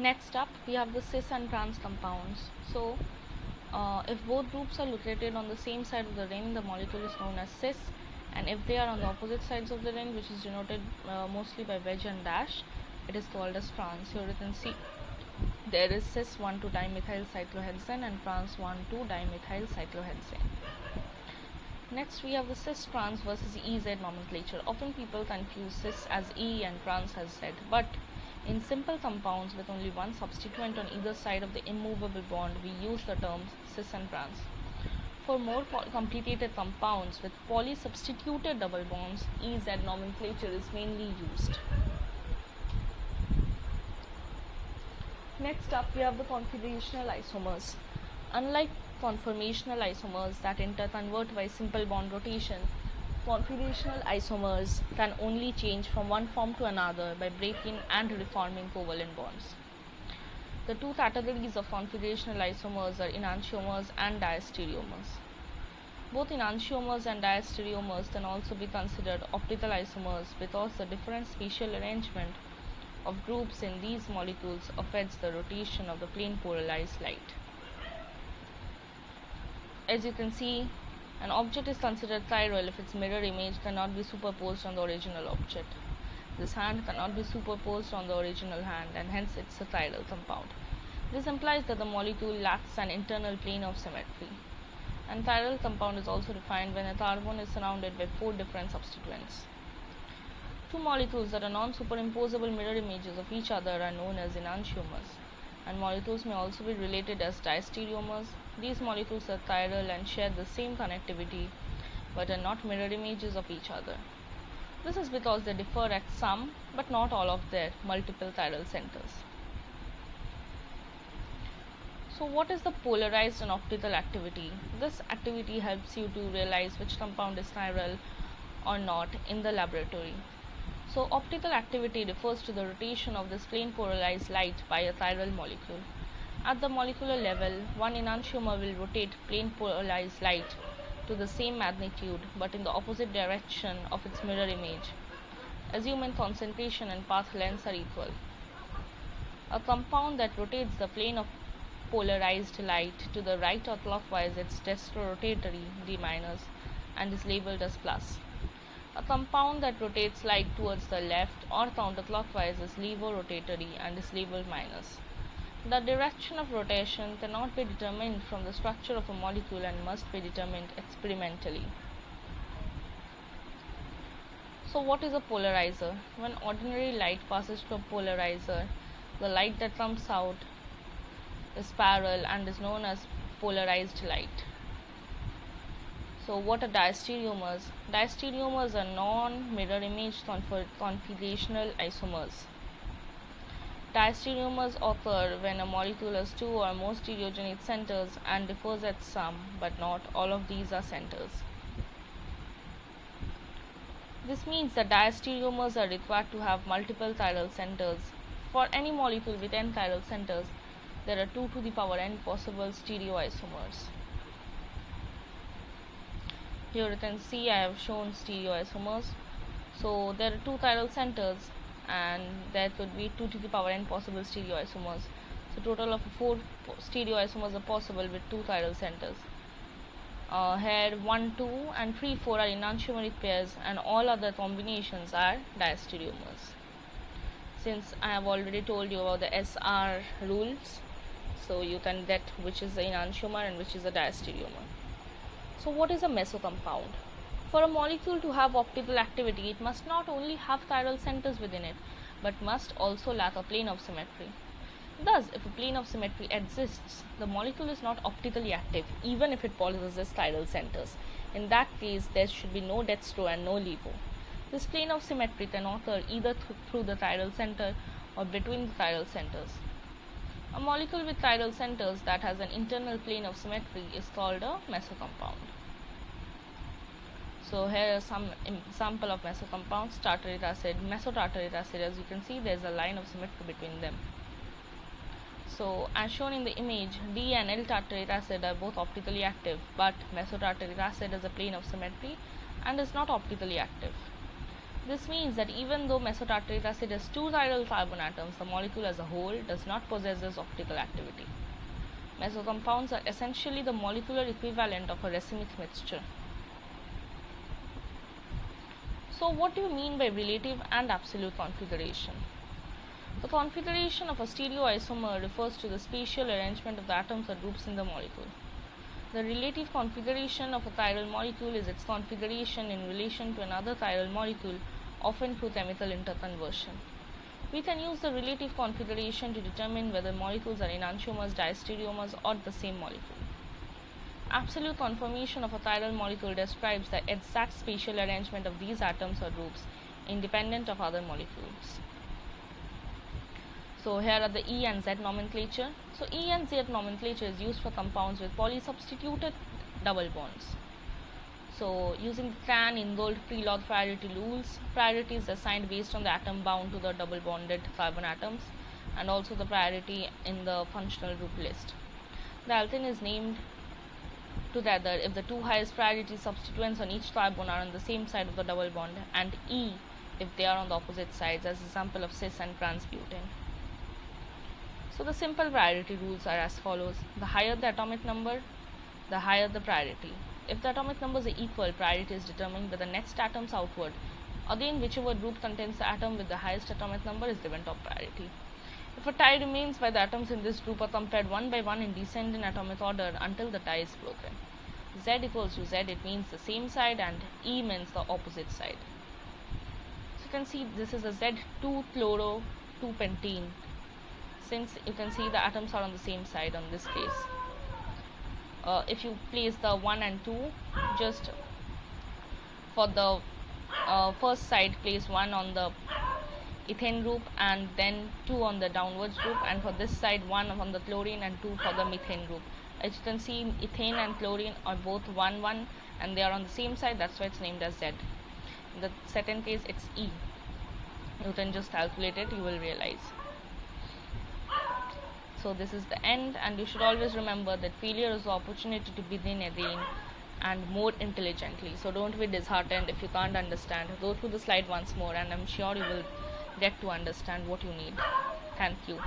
Next up, we have the cis and trans compounds. So if both groups are located on the same side of the ring, the molecule is known as cis, and if they are on the opposite sides of the ring, which is denoted mostly by wedge and dash, it is called as trans. Here you can see there is cis 1,2-dimethyl cyclohexane and trans 1,2-dimethyl cyclohexane. Next, we have the cis trans versus EZ nomenclature. Often people confuse cis as E and trans as Z, but in simple compounds with only one substituent on either side of the immovable bond, we use the terms cis and trans. For more complicated compounds with polysubstituted double bonds, EZ nomenclature is mainly used. Next up, we have the configurational isomers. Unlike conformational isomers that interconvert by simple bond rotation, configurational isomers can only change from one form to another by breaking and reforming covalent bonds. The two categories of configurational isomers are enantiomers and diastereomers. Both enantiomers and diastereomers can also be considered optical isomers because the different spatial arrangement of groups in these molecules affects the rotation of the plane polarized light. As you can see, an object is considered chiral if its mirror image cannot be superposed on the original object. This hand cannot be superposed on the original hand, and hence it's a chiral compound. This implies that the molecule lacks an internal plane of symmetry. And chiral compound is also defined when a carbon is surrounded by 4 different substituents. Two molecules that are non-superimposable mirror images of each other are known as enantiomers, and molecules may also be related as diastereomers. These molecules are chiral and share the same connectivity but are not mirror images of each other. This is because they differ at some but not all of their multiple chiral centers. So what is the polarized and optical activity? This activity helps you to realize which compound is chiral or not in the laboratory. So optical activity refers to the rotation of this plane polarized light by a chiral molecule. At the molecular level, one enantiomer will rotate plane polarized light to the same magnitude but in the opposite direction of its mirror image, assuming concentration and path lengths are equal. A compound that rotates the plane of polarized light to the right or clockwise is destrorotatory, D-, and is labeled as plus. A compound that rotates light towards the left or counterclockwise is levorotatory and is labeled minus. The direction of rotation cannot be determined from the structure of a molecule and must be determined experimentally. So what is a polarizer? When ordinary light passes through a polarizer, the light that comes out is parallel and is known as polarized light. So what are diastereomers? Diastereomers are non-mirror image configurational isomers. Diastereomers occur when a molecule has two or more stereogenic centers and differs at some, but not all of these are centers. This means that diastereomers are required to have multiple chiral centers. For any molecule with n chiral centers, there are 2 to the power n possible stereoisomers. Here you can see I have shown stereoisomers. So there are 2 chiral centers and there could be 2 to the power n possible stereoisomers. So total of 4 stereoisomers are possible with 2 chiral centers. Here 1, 2 and 3, 4 are enantiomeric pairs and all other combinations are diastereomers. Since I have already told you about the SR rules, so you can get which is the enantiomer and which is the diastereomer. So what is a mesocompound? For a molecule to have optical activity, it must not only have chiral centers within it, but must also lack a plane of symmetry. Thus, if a plane of symmetry exists, the molecule is not optically active, even if it possesses chiral centers. In that case, there should be no dextro and no levo. This plane of symmetry can occur either through the chiral center or between the chiral centers. A molecule with chiral centers that has an internal plane of symmetry is called a mesocompound. So here are some example of mesocompounds. Tartaric acid, mesotartaric acid. As you can see, there is a line of symmetry between them. So as shown in the image, D and L-tartaric acid are both optically active, but mesotartaric acid has a plane of symmetry and is not optically active. This means that even though mesotartrate acid has 2 chiral carbon atoms, the molecule as a whole does not possess this optical activity. Meso compounds are essentially the molecular equivalent of a racemic mixture. So what do you mean by relative and absolute configuration? The configuration of a stereoisomer refers to the spatial arrangement of the atoms or groups in the molecule. The relative configuration of a chiral molecule is its configuration in relation to another chiral molecule, often through chemical interconversion. We can use the relative configuration to determine whether molecules are enantiomers, diastereomers, or the same molecule. Absolute conformation of a chiral molecule describes the exact spatial arrangement of these atoms or groups, independent of other molecules. So here are the E and Z nomenclature. So E and Z nomenclature is used for compounds with polysubstituted double bonds. So using CRAN, Ingold, Prelog priority rules, priority is assigned based on the atom bound to the double bonded carbon atoms and also the priority in the functional group list. The alkene is named together if the two highest priority substituents on each carbon are on the same side of the double bond, and E if they are on the opposite sides, as example of cis and trans butane. So the simple priority rules are as follows. The higher the atomic number, the higher the priority. If the atomic numbers are equal, priority is determined by the next atoms outward. Again, whichever group contains the atom with the highest atomic number is given top priority. If a tie remains, by the atoms in this group are compared one by one in descending atomic order until the tie is broken. Z equals to Z, it means the same side, and E means the opposite side. So you can see this is a Z2-chloro-2-pentene. Since you can see the atoms are on the same side on this case. If you place the 1 and 2, just for the first side place 1 on the ethane group and then 2 on the downwards group, and for this side 1 on the chlorine and 2 for the methane group. As you can see, ethane and chlorine are both 1 1 and they are on the same side, that's why it's named as Z. In the second case it's E. You can just calculate it, you will realize. So this is the end, and you should always remember that failure is the opportunity to begin again and more intelligently. So don't be disheartened if you can't understand. Go through the slide once more and I'm sure you will get to understand what you need. Thank you.